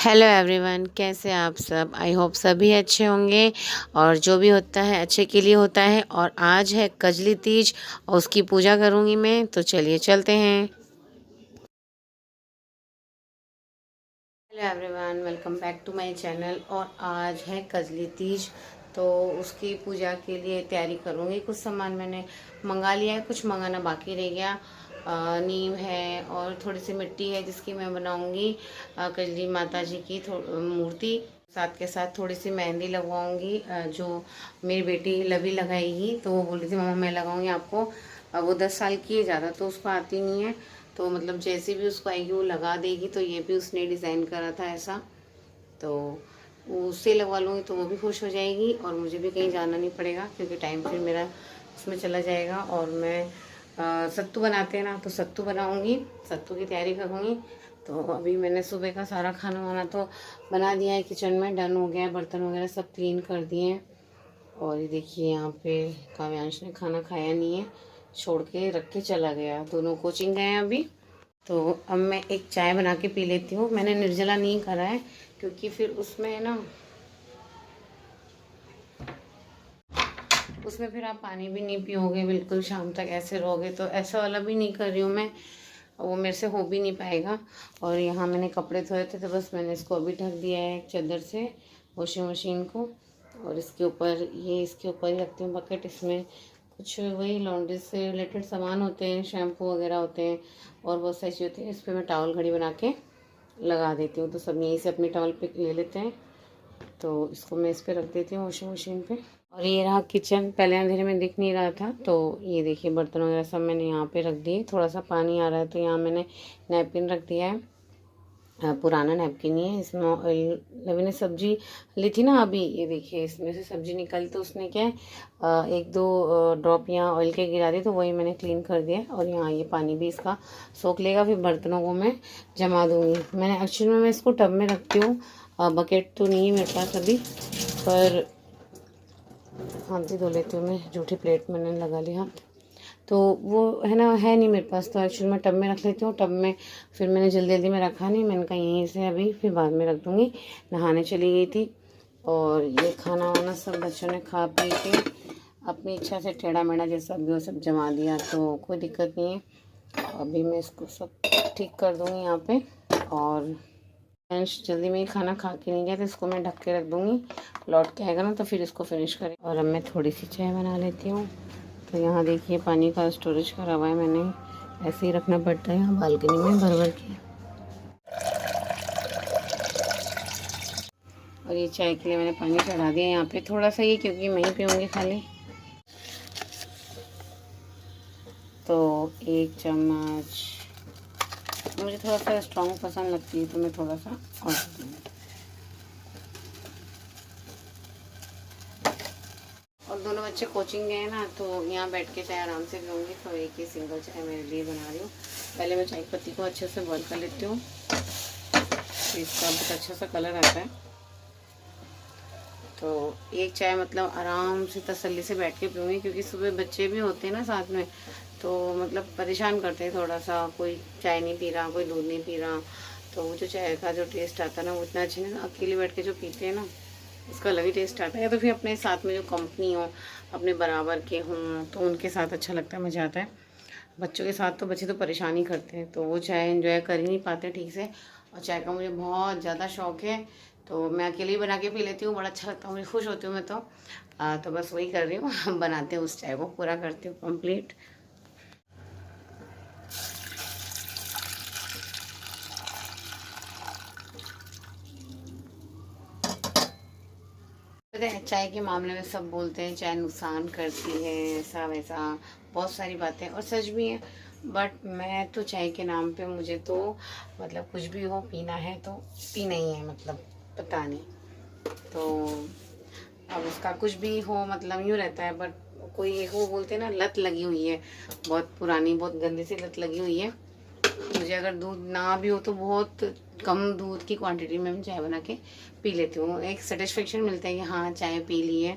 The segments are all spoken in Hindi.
हेलो एवरीवन, कैसे आप सब। आई होप सभी अच्छे होंगे और जो भी होता है अच्छे के लिए होता है। और आज है कजली तीज और उसकी पूजा करूँगी मैं, तो चलिए चलते हैं। Hello everyone, welcome back to my channel. और आज है कजली तीज, तो उसकी पूजा के लिए तैयारी करूँगी। कुछ सामान मैंने मंगा लिया है, कुछ मंगाना बाकी रह गया। नीम है और थोड़ी सी मिट्टी है जिसकी मैं बनाऊँगी कजली माता जी की मूर्ति। साथ के साथ थोड़ी सी मेहंदी लगवाऊँगी। जो मेरी बेटी लवी लगाएगी, तो वो बोल रही थी मम्मा मैं लगाऊँगी आपको। वो 10 साल की है, ज़्यादा तो उसको आती नहीं है। तो मतलब जैसे भी उसको आएगी वो लगा देगी। तो ये भी उसने डिज़ाइन करा था ऐसा, तो उससे लगवा लूँगी तो वो भी खुश हो जाएगी और मुझे भी कहीं जाना नहीं पड़ेगा, क्योंकि टाइम फिर मेरा उसमें चला जाएगा। और मैं सत्तू बनाते हैं ना, तो सत्तू बनाऊँगी, सत्तू की तैयारी करूँगी। तो अभी मैंने सुबह का सारा खाना वाना तो बना दिया है, किचन में डन हो गया है, बर्तन वगैरह सब क्लीन कर दिए हैं। और ये देखिए यहाँ पे काव्यांश ने खाना खाया नहीं है, छोड़ के रख के चला गया। दोनों कोचिंग गए हैं अभी। तो अब मैं एक चाय बना के पी लेती हूँ। मैंने निर्जला नहीं करा है, क्योंकि फिर उसमें ना, उसमें फिर आप पानी भी नहीं पियोगे, बिल्कुल शाम तक ऐसे रहोगे, तो ऐसा वाला भी नहीं कर रही हूँ मैं। वो मेरे से हो भी नहीं पाएगा। और यहाँ मैंने कपड़े धोए थे, तो बस मैंने इसको अभी ढक दिया है एक चादर से, वॉशिंग मशीन को। और इसके ऊपर इसके ऊपर ही रखती हूँ बकेट। इसमें कुछ वही लॉन्ड्री से रिलेटेड सामान होते हैं, शैम्पू वगैरह होते हैं और बहुत सारी चीज़ होती है। इस पर मैं टॉवल घड़ी बना के लगा देती हूँ, तो सब यहीं से अपनी टॉवल पे ले लेते हैं। तो इसको मैं इस पर रख देती हूँ वॉशिंग मशीन पे। और ये रहा किचन, पहले अंधेरे में दिख नहीं रहा था। तो ये देखिए बर्तन वगैरह सब मैंने यहाँ पे रख दिए। थोड़ा सा पानी आ रहा है, तो यहाँ मैंने नैपकिन रख दिया है। पुराना नैपकिन ही है। इसमें ऑयल, लवी ने सब्जी ली थी ना अभी, ये देखिए इसमें से सब्जी निकाली, तो उसने क्या है एक दो ड्रॉप यहाँ ऑयल के गिरा दी, तो वही मैंने क्लीन कर दिया। और यहाँ ये पानी भी इसका सोख लेगा, फिर बर्तनों को मैं जमा दूँगी। मैंने एक्चुअली में मैं इसको टब में रखती हूँ, बकेट तो नहीं है मेरे पास अभी, पर हाथ भी धो लेती हूँ मैं। जूठी प्लेट मैंने लगा ली हाथ, तो वो है ना, है नहीं मेरे पास, तो एक्चुअली मैं टब में रख लेती हूँ। टब में फिर मैंने जल्दी जल्दी में रखा नहीं, मैंने कहा यहीं से अभी फिर बाद में रख दूँगी। नहाने चली गई थी। और ये खाना वाना सब बच्चों ने खा पी के अपनी इच्छा से टेढ़ा मेढ़ा जैसा भी वो सब जमा दिया, तो कोई दिक्कत नहीं है। अभी मैं इसको सब ठीक कर दूँगी यहाँ पे। और अंश जल्दी में ही खाना खा के नहीं गया, तो इसको मैं ढक के रख दूँगी। लौट के आएगा ना तो फिर इसको फिनिश करें। और अब मैं थोड़ी सी चाय बना लेती हूँ। तो यहाँ देखिए पानी का स्टोरेज करा हुआ है मैंने, ऐसे ही रखना पड़ता है यहाँ बालकनी में भर भर के। और ये चाय के लिए मैंने पानी चढ़ा दिया यहाँ पे, थोड़ा सा ही, क्योंकि मैं ही पीऊँगी खाली। तो 1 चम्मच, मुझे थोड़ा सा स्ट्रॉन्ग पसंद लगती है, तो मैं थोड़ा सा और दूँगी। और दोनों बच्चे कोचिंग गए हैं ना, तो यहाँ बैठ के चाय आराम से पीऊँगी। तो एक ही सिंगल चाय मेरे लिए बना रही हूँ। पहले मैं चाय पत्ती को अच्छे से बॉईल कर लेती हूँ, तो इसका बहुत अच्छा सा कलर आता है। तो एक चाय मतलब आराम से तसल्ली से बैठ के पीऊँगी, क्योंकि सुबह बच्चे भी होते हैं ना साथ में, तो मतलब परेशान करते हैं थोड़ा सा। कोई चाय नहीं पी रहा, कोई दूध नहीं पी रहा, तो वो जो चाय का जो टेस्ट आता है ना, वो इतना अच्छा नहीं। अकेले बैठ के जो पीते हैं ना, उसका अलग ही टेस्ट आता है। या तो फिर अपने साथ में जो कंपनी हो, अपने बराबर के हों, तो उनके साथ अच्छा लगता है, मज़ा आता है। बच्चों के साथ तो बच्चे तो परेशान ही करते हैं, तो वो चाय एंजॉय कर ही नहीं पाते ठीक से। और चाय का मुझे बहुत ज़्यादा शौक़ है, तो मैं अकेले ही बना के पी लेती हूँ, बड़ा अच्छा लगता है मुझे, खुश होती हूँ मैं। तो बस वही कर रही हूँ बनाते हैं, उस चाय को पूरा करती हूँ कंप्लीट। पता है, चाय के मामले में सब बोलते हैं चाय नुकसान करती है, ऐसा वैसा बहुत सारी बातें, और सच भी है। बट मैं तो चाय के नाम पे, मुझे तो मतलब कुछ भी हो, पीना है तो पीना ही है, मतलब पता नहीं। तो अब उसका कुछ भी हो, मतलब यूँ रहता है। बट कोई वो बोलते हैं ना, लत लगी हुई है, बहुत पुरानी, बहुत गंदी सी लत लगी हुई है। मुझे अगर दूध ना भी हो तो बहुत कम दूध की क्वांटिटी में मैं चाय बना के पी लेती हूँ। एक सेटिस्फेक्शन मिलता है कि हाँ चाय पी ली है,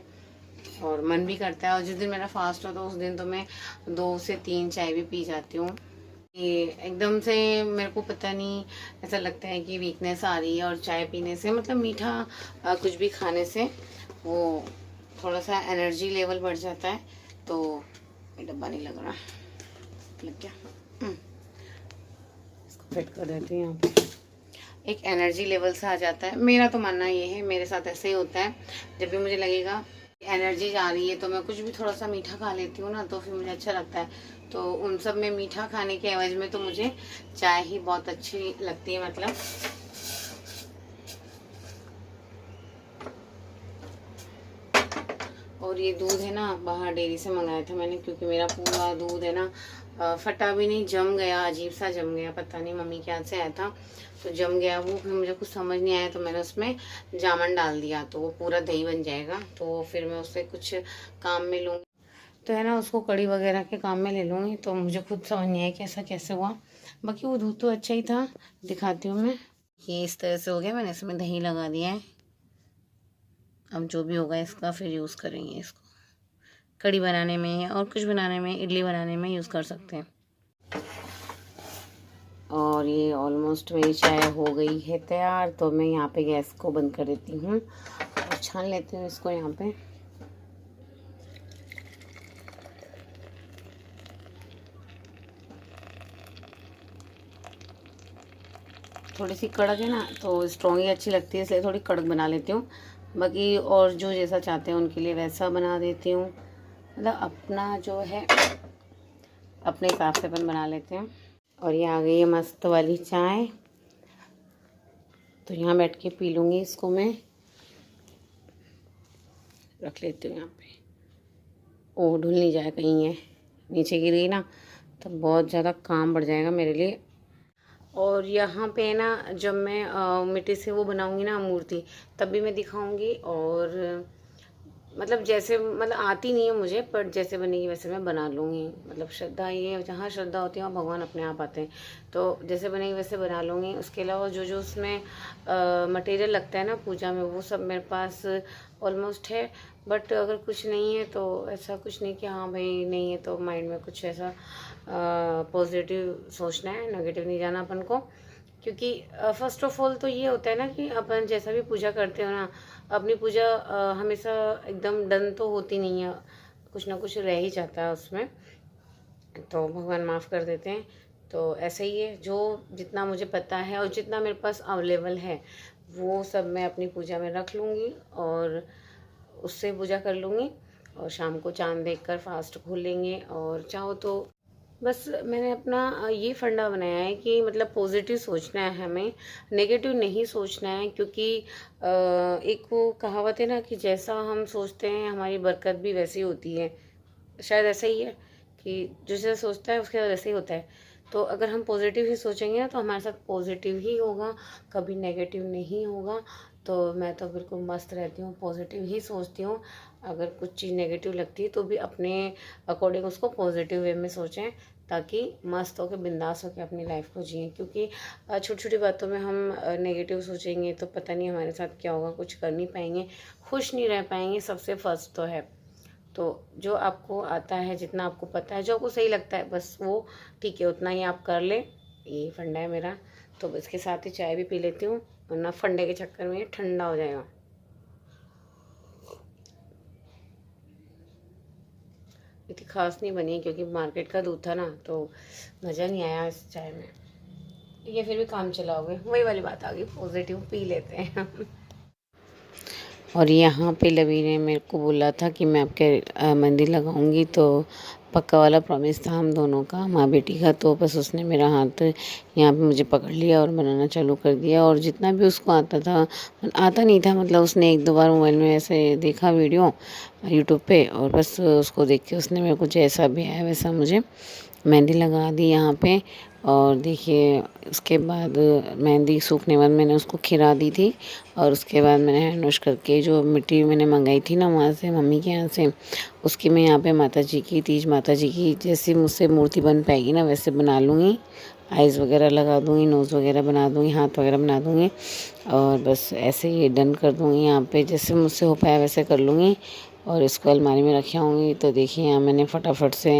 और मन भी करता है। और जिस दिन मेरा फास्ट हो, तो उस दिन तो मैं 2 से 3 चाय भी पी जाती हूँ। ये एकदम से मेरे को पता नहीं, ऐसा लगता है कि वीकनेस आ रही है, और चाय पीने से मतलब मीठा कुछ भी खाने से वो थोड़ा सा एनर्जी लेवल बढ़ जाता है। तो ये डब्बा नहीं लग रहा, लग गया। इसको फिट कर देती हूँ यहाँ पे। एक एनर्जी लेवल सा आ जाता है, मेरा तो मानना ये है, मेरे साथ ऐसे ही होता है। जब भी मुझे लगेगा एनर्जी जा रही है तो मैं कुछ भी थोड़ा सा मीठा खा लेती हूँ ना, तो फिर मुझे अच्छा लगता है। तो उन सब में मीठा खाने के एवज में तो मुझे चाय ही बहुत अच्छी लगती है। मतलब और ये दूध है ना, बाहर डेयरी से मंगाया था मैंने, क्योंकि मेरा पूरा दूध है ना फटा भी नहीं, जम गया, अजीब सा जम गया, पता नहीं मम्मी के हाथ से आया था तो जम गया वो। फिर मुझे कुछ समझ नहीं आया तो मैंने उसमें जामन डाल दिया, तो वो पूरा दही बन जाएगा। तो फिर मैं उससे कुछ काम में लूँगी, तो है ना उसको कड़ी वगैरह के काम में ले लूँगी। तो मुझे खुद समझ नहीं आया कि ऐसा कैसे हुआ। बाकी वो दूध तो अच्छा ही था, दिखाती हूँ मैं। ये इस तरह से हो गया, मैंने इसमें दही लगा दिया है। अब जो भी होगा इसका फिर यूज़ करेंगे, इसको कड़ी बनाने में या और कुछ बनाने में, इडली बनाने में यूज़ कर सकते हैं। और ये ऑलमोस्ट मेरी चाय हो गई है तैयार, तो मैं यहाँ पे गैस को बंद कर देती हूँ और छान लेती हूँ इसको यहाँ पे। थोड़ी सी कड़क है ना, तो स्ट्रॉन्ग ही अच्छी लगती है, इसलिए थोड़ी कड़क बना लेती हूँ। बाकी और जो जैसा चाहते हैं उनके लिए वैसा बना देती हूँ। मतलब अपना जो है अपने हिसाब से अपन बना लेते हैं। और ये आ गई है मस्त वाली चाय, तो यहाँ बैठ के पी लूँगी इसको। मैं रख लेती हूँ यहाँ पे, ओ ढुल नहीं जाए कहीं ये नीचे गिर गई ना, तो बहुत ज़्यादा काम बढ़ जाएगा मेरे लिए। और यहाँ पे ना जब मैं मिट्टी से वो बनाऊँगी ना मूर्ति, तब भी मैं दिखाऊँगी। और मतलब जैसे मतलब आती नहीं है मुझे, पर जैसे बनेगी वैसे मैं बना लूँगी। मतलब श्रद्धा, ये जहाँ श्रद्धा होती है वहाँ भगवान अपने आप आते हैं, तो जैसे बनेगी वैसे बना लूँगी। उसके अलावा जो जो उसमें मटेरियल लगता है ना पूजा में, वो सब मेरे पास ऑलमोस्ट है। बट अगर कुछ नहीं है तो ऐसा कुछ नहीं कि हाँ भाई नहीं है, तो माइंड में कुछ ऐसा पॉजिटिव सोचना है, नेगेटिव नहीं जाना अपन को। क्योंकि फर्स्ट ऑफ ऑल तो ये होता है ना कि अपन जैसा भी पूजा करते हो ना, अपनी पूजा हमेशा एकदम डन तो होती नहीं है, कुछ ना कुछ रह ही जाता है उसमें, तो भगवान माफ़ कर देते हैं। तो ऐसे ही है, जो जितना मुझे पता है और जितना मेरे पास अवेलेबल है वो सब मैं अपनी पूजा में रख लूँगी और उससे पूजा कर लूँगी। और शाम को चाँद देखकर फास्ट खोल लेंगे। और चाहो तो बस मैंने अपना ये फंडा बनाया है कि मतलब पॉजिटिव सोचना है हमें, नेगेटिव नहीं सोचना है। क्योंकि एक वो कहावत है ना कि जैसा हम सोचते हैं हमारी बरकत भी वैसी होती है, शायद ऐसा ही है कि जो जैसा सोचता है उसके बाद वैसे ही होता है। तो अगर हम पॉजिटिव ही सोचेंगे ना तो हमारे साथ पॉजिटिव ही होगा, कभी नेगेटिव नहीं होगा। तो मैं तो बिल्कुल मस्त रहती हूँ, पॉजिटिव ही सोचती हूँ। अगर कुछ चीज़ नेगेटिव लगती है तो भी अपने अकॉर्डिंग उसको पॉजिटिव वे में सोचें, ताकि मस्त होकर बिंदास होकर अपनी लाइफ को जिएं। क्योंकि छोटी छोटी बातों में हम नेगेटिव सोचेंगे तो पता नहीं हमारे साथ क्या होगा, कुछ कर नहीं पाएंगे, खुश नहीं रह पाएंगे, सबसे फर्स्ट तो है। तो जो आपको आता है, जितना आपको पता है, जो आपको सही लगता है, बस वो ठीक है, उतना ही आप कर ले। ये फंडा है मेरा। तो इसके साथ ही चाय भी पी लेती हूँ, वरना फंडे के चक्कर में ठंडा हो जाएगा। इतनी खास नहीं बनी क्योंकि मार्केट का दूध था ना, तो मज़ा नहीं आया इस चाय में। ये फिर भी काम चलाओगे, वही वाली बात आ गई, पॉजिटिव पी लेते हैं। और यहाँ पे लवी ने मेरे को बोला था कि मैं आपके मेहंदी लगाऊंगी, तो पक्का वाला प्रॉमिस था हम दोनों का, माँ बेटी का। तो बस उसने मेरा हाथ यहाँ पे मुझे पकड़ लिया और बनाना चालू कर दिया। और जितना भी उसको आता था, आता नहीं था, मतलब उसने एक दो बार मोबाइल में ऐसे देखा वीडियो यूट्यूब पे, और बस उसको देख के उसने मेरे को जैसा भी आया वैसा मुझे मेहंदी लगा दी यहाँ पे। और देखिए उसके बाद मेहंदी सूखने बाद मैंने उसको खिरा दी थी। और उसके बाद मैंने हैंड वॉश करके जो मिट्टी मैंने मंगाई थी ना वहाँ से, मम्मी के यहाँ से, उसकी मैं यहाँ पे माता जी की, तीज माता जी की जैसी मुझसे मूर्ति बन पाएगी ना वैसे बना लूँगी। आइज़ वगैरह लगा दूँगी, नोज़ वगैरह बना दूँगी, हाथ वगैरह बना दूँगी। और बस ऐसे ही डन कर दूँगी यहाँ पे, जैसे मुझसे हो पाया वैसे कर लूँगी। और इसको अलमारी में रखे होंगी। तो देखिए यहाँ मैंने फटाफट से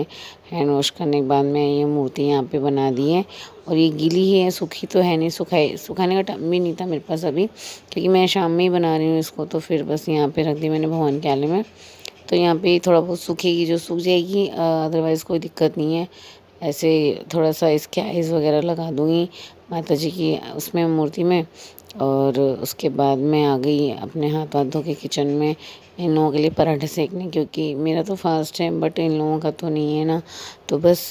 हैंड वॉश करने के बाद में ये मूर्ति यहाँ पे बना दी है। और ये गीली है, सूखी तो है नहीं, सुखाने का टाइम भी नहीं था मेरे पास अभी, क्योंकि मैं शाम में ही बना रही हूँ इसको। तो फिर बस यहाँ पे रख दी मैंने भगवान के आले में। तो यहाँ पे थोड़ा बहुत सूखेगी जो सूख जाएगी, अदरवाइज़ कोई दिक्कत नहीं है। ऐसे थोड़ा सा इसके आइज़ वगैरह लगा दूँगी माता जी की उसमें मूर्ति में। और उसके बाद मैं आ गई अपने हाथ धो के किचन में इन लोगों के लिए पराठे सेकने, क्योंकि मेरा तो फास्ट है बट इन लोगों का तो नहीं है ना। तो बस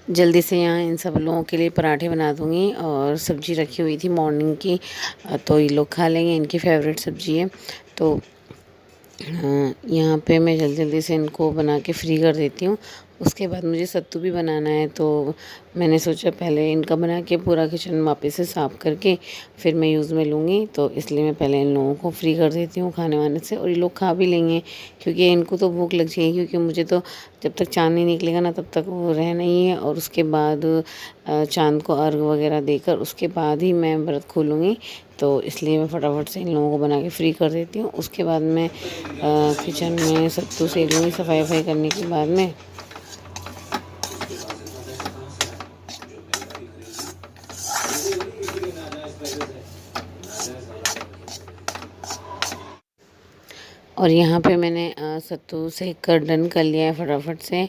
जल्दी से यहाँ इन सब लोगों के लिए पराठे बना दूँगी। और सब्ज़ी रखी हुई थी मॉर्निंग की, तो ये लोग खा लेंगे, इनकी फेवरेट सब्ज़ी है। तो यहाँ पे मैं जल्दी जल्दी से इनको बना के फ्री कर देती हूँ। उसके बाद मुझे सत्तू भी बनाना है, तो मैंने सोचा पहले इनका बना के पूरा किचन वापस से साफ़ करके फिर मैं यूज़ में लूँगी। तो इसलिए मैं पहले इन लोगों को फ्री कर देती हूँ खाने वाने से, और ये लोग खा भी लेंगे, क्योंकि इनको तो भूख लग जाएगी। क्योंकि मुझे तो जब तक चाँद नहीं निकलेगा ना तब तक वो रहना ही है। और उसके बाद चाँद को अर्घ वगैरह देकर उसके बाद ही मैं व्रत खोलूँगी। तो इसलिए मैं फटाफट से इन लोगों को बना के फ्री कर देती हूँ। उसके बाद मैं किचन में सत्तू सेक लूँगी सफाई वफाई करने के बाद में। और यहाँ पे मैंने सत्तू सेक कर डन कर लिया है फटाफट से।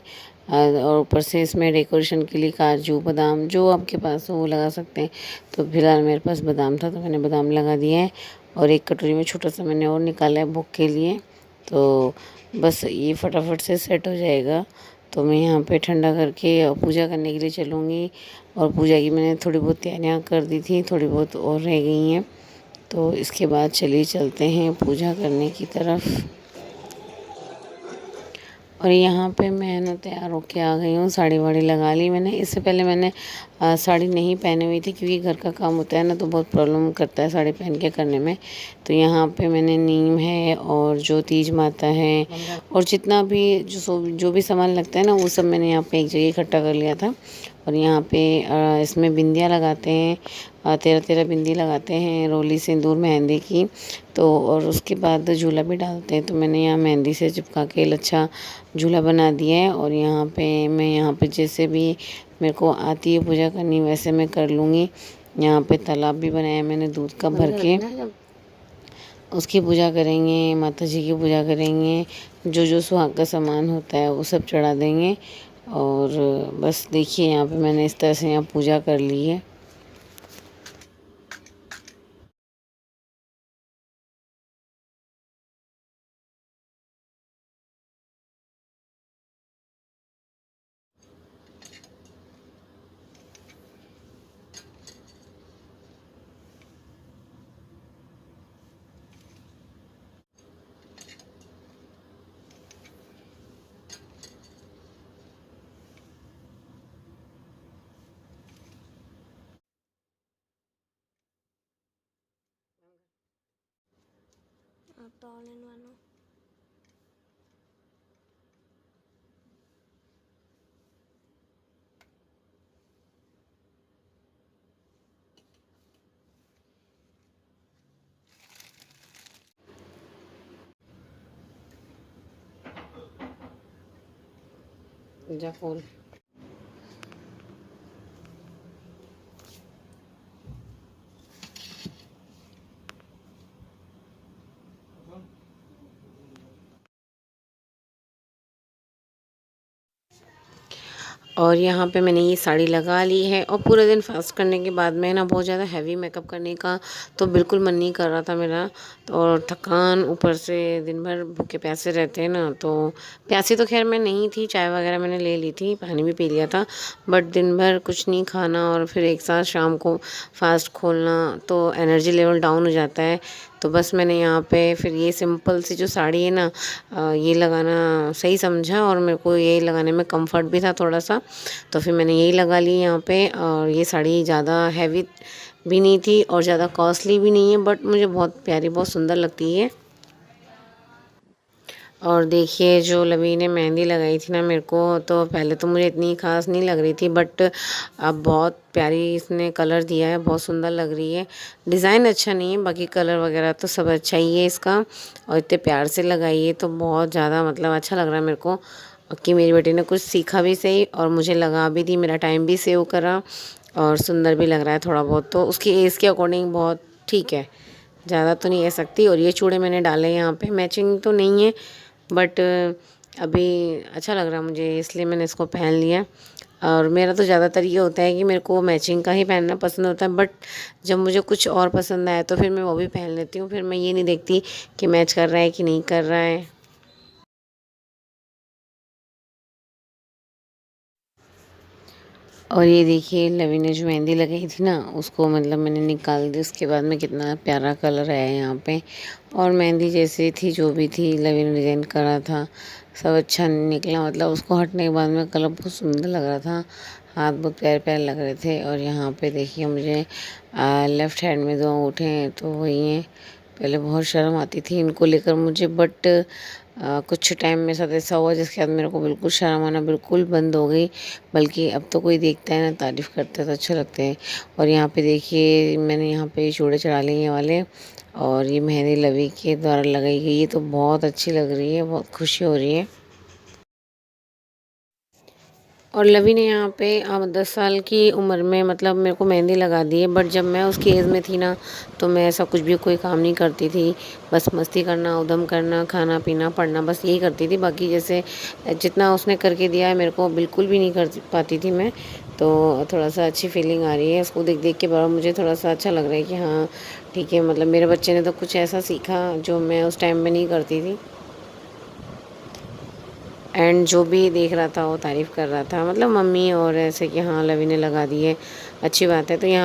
और ऊपर से इसमें डेकोरेशन के लिए काजू बादाम जो आपके पास हो वो लगा सकते हैं। तो फिलहाल मेरे पास बादाम था तो मैंने बादाम लगा दिया है। और एक कटोरी में छोटा सा मैंने और निकाला है भोग के लिए। तो बस ये फटाफट से सेट हो जाएगा। तो मैं यहाँ पे ठंडा करके पूजा करने के लिए चलूँगी। और पूजा की मैंने थोड़ी बहुत तैयारियाँ कर दी थी, थोड़ी बहुत और रह गई हैं। तो इसके बाद चलिए चलते हैं पूजा करने की तरफ। और यहाँ पे मैं ना तैयार होके आ गई हूँ, साड़ी वाड़ी लगा ली मैंने। इससे पहले मैंने साड़ी नहीं पहनी हुई थी, क्योंकि घर का काम होता है ना तो बहुत प्रॉब्लम करता है साड़ी पहन के करने में। तो यहाँ पे मैंने नीम है और जो तीज माता है और जितना भी जो भी सामान लगता है ना वो सब मैंने यहाँ पे एक जगह इकट्ठा कर लिया था। और यहाँ पे इसमें बिंदियाँ लगाते हैं, 13 बिंदी लगाते हैं, रोली सिंदूर मेहंदी की। तो और उसके बाद झूला भी डालते हैं। तो मैंने यहाँ मेहंदी से चिपका के लच्छा झूला बना दिया है। और यहाँ पे जैसे भी मेरे को आती है पूजा करनी वैसे मैं कर लूँगी। यहाँ पे तालाब भी बनाया मैंने दूध का भर के, उसकी पूजा करेंगे, माता जी की पूजा करेंगे, जो जो सुहाग का सामान होता है वो सब चढ़ा देंगे। और बस देखिए यहाँ पे मैंने इस तरह से यहाँ पूजा कर ली है। आप ऑल इन वन हो। जा फूल और यहाँ पे मैंने ये साड़ी लगा ली है। और पूरे दिन फास्ट करने के बाद में ना बहुत ज़्यादा हैवी मेकअप करने का तो बिल्कुल मन नहीं कर रहा था मेरा। तो और थकान, ऊपर से दिन भर भूखे प्यासे रहते हैं ना, तो प्यासी तो खैर मैं नहीं थी, चाय वगैरह मैंने ले ली थी, पानी भी पी लिया था। बट दिन भर कुछ नहीं खाना और फिर एक साथ शाम को फास्ट खोलना तो एनर्जी लेवल डाउन हो जाता है। तो बस मैंने यहाँ पे फिर ये सिंपल सी जो साड़ी है ना ये लगाना सही समझा। और मेरे को ये लगाने में कंफर्ट भी था थोड़ा सा, तो फिर मैंने यही लगा ली यहाँ पे। और ये साड़ी ज़्यादा हैवी भी नहीं थी और ज़्यादा कॉस्टली भी नहीं है, बट मुझे बहुत प्यारी, बहुत सुंदर लगती है। और देखिए जो लवी ने मेहंदी लगाई थी ना मेरे को, तो पहले तो मुझे इतनी ख़ास नहीं लग रही थी, बट अब बहुत प्यारी इसने कलर दिया है, बहुत सुंदर लग रही है। डिज़ाइन अच्छा नहीं है, बाकी कलर वगैरह तो सब अच्छा ही है इसका। और इतने प्यार से लगाई है तो बहुत ज़्यादा मतलब अच्छा लग रहा है मेरे को कि मेरी बेटी ने कुछ सीखा भी सही और मुझे लगा भी दी, मेरा टाइम भी सेव करा और सुंदर भी लग रहा है थोड़ा बहुत। तो उसकी एज के अकॉर्डिंग बहुत ठीक है, ज़्यादा तो नहीं कह सकती। और ये चूड़े मैंने डाले यहाँ पे, मैचिंग तो नहीं है बट अभी अच्छा लग रहा है मुझे, इसलिए मैंने इसको पहन लिया। और मेरा तो ज़्यादातर ये होता है कि मेरे को मैचिंग का ही पहनना पसंद होता है, बट जब मुझे कुछ और पसंद आए तो फिर मैं वो भी पहन लेती हूँ। फिर मैं ये नहीं देखती कि मैच कर रहा है कि नहीं कर रहा है। और ये देखिए लवी ने जो मेहंदी लगाई थी ना, उसको मतलब मैंने निकाल दी। उसके बाद में कितना प्यारा कलर आया यहाँ पे। और मेहंदी जैसी थी जो भी थी, लवी ने डिज़ाइन करा था, सब अच्छा निकला। मतलब उसको हटने के बाद में कलर बहुत सुंदर लग रहा था, हाथ बहुत प्यारे प्यारे लग रहे थे। और यहाँ पे देखिए मुझे लेफ़्ट हैंड में 2 अंगूठे हैं तो वही हैं। पहले बहुत शर्म आती थी इनको लेकर मुझे, बट कुछ टाइम में साथ ऐसा हुआ जिसके बाद मेरे को बिल्कुल शर्म आना बिल्कुल बंद हो गई। बल्कि अब तो कोई देखता है ना, तारीफ़ करता है तो अच्छे लगते हैं। और यहाँ पे देखिए मैंने यहाँ पे चूड़े चढ़ा लिए ये वाले, और ये मेहंदी लवी के द्वारा लगाई गई है तो बहुत अच्छी लग रही है, बहुत खुशी हो रही है। और लवी ने यहाँ पे 10 साल की उम्र में मतलब मेरे को मेहंदी लगा दी है, बट जब मैं उसकी एज में थी ना, तो मैं ऐसा कुछ भी कोई काम नहीं करती थी। बस मस्ती करना, उधम करना, खाना पीना, पढ़ना, बस यही करती थी। बाकी जैसे जितना उसने करके दिया है मेरे को बिल्कुल भी नहीं कर पाती थी मैं। तो थोड़ा सा अच्छी फीलिंग आ रही है उसको देख देख के, बड़ा मुझे थोड़ा सा अच्छा लग रहा है कि हाँ ठीक है, मतलब मेरे बच्चे ने तो कुछ ऐसा सीखा जो मैं उस टाइम में नहीं करती थी। एंड जो भी देख रहा था वो तारीफ़ कर रहा था, मतलब मम्मी, और ऐसे कि हाँ लवी ने लगा दी है, अच्छी बात है। तो यहाँ